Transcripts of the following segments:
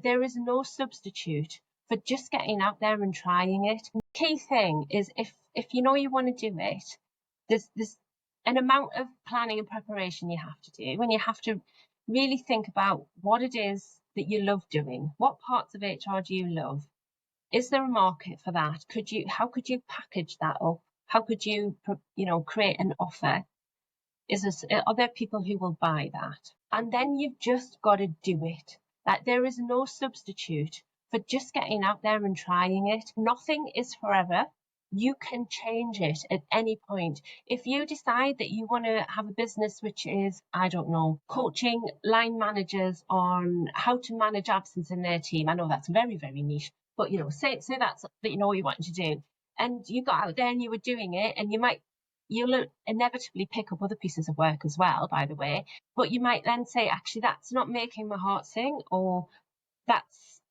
there is no substitute for just getting out there and trying it. The key thing is if you know you want to do it, there's an amount of planning and preparation you have to do, and you have to really think about what it is that you love doing. What parts of HR do you love? Is there a market for that? How could you package that up? How could you create an offer? Are there people who will buy that? And then you've just got to do it. Like, there is no substitute for just getting out there and trying it. Nothing is forever. You can change it at any point. If you decide that you want to have a business which is, I don't know, coaching line managers on how to manage absence in their team. I know that's very, very niche, but say that's that you know what you want to do. And you got out there and you were doing it, and you'll inevitably pick up other pieces of work as well, by the way. But you might then say, actually, that's not making my heart sing, or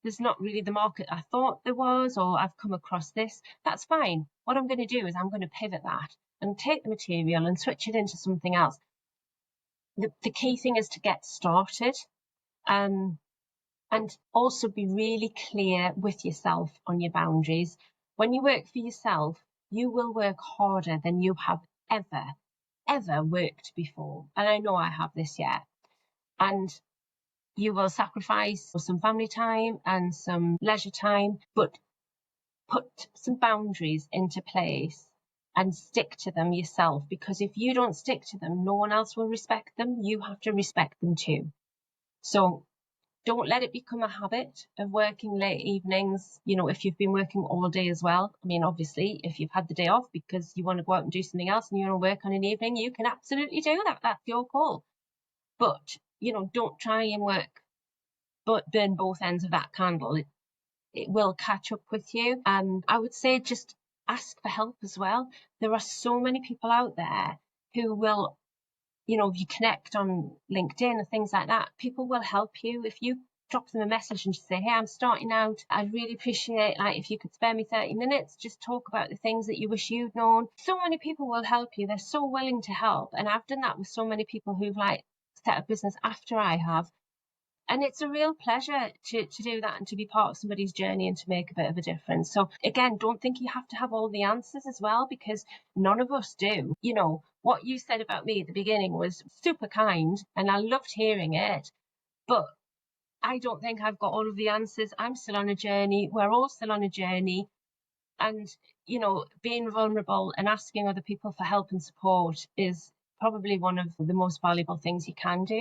there's not really the market I thought there was, or I've come across this. That's fine. What I'm going to do is I'm going to pivot that and take the material and switch it into something else. The key thing is to get started, and also be really clear with yourself on your boundaries. When you work for yourself, you will work harder than you have ever worked before. And I know I have this year. And you will sacrifice some family time and some leisure time, but put some boundaries into place and stick to them yourself, because if you don't stick to them, no one else will respect them. You have to respect them too. So don't let it become a habit of working late evenings, if you've been working all day as well. I mean, obviously, if you've had the day off because you want to go out and do something else and you want to work on an evening, you can absolutely do that. That's your call. But, don't try and burn both ends of that candle. It will catch up with you. I would say just ask for help as well. There are so many people out there who will, if you connect on LinkedIn and things like that, people will help you. If you drop them a message and just say, hey, I'm starting out, I'd really appreciate if you could spare me 30 minutes, just talk about the things that you wish you'd known. So many people will help you. They're so willing to help. And I've done that with so many people who've set up business after I have. And it's a real pleasure to do that and to be part of somebody's journey and to make a bit of a difference. So again, don't think you have to have all the answers as well, because none of us do. What you said about me at the beginning was super kind and I loved hearing it. But I don't think I've got all of the answers. I'm still on a journey. We're all still on a journey. And, being vulnerable and asking other people for help and support is probably one of the most valuable things you can do.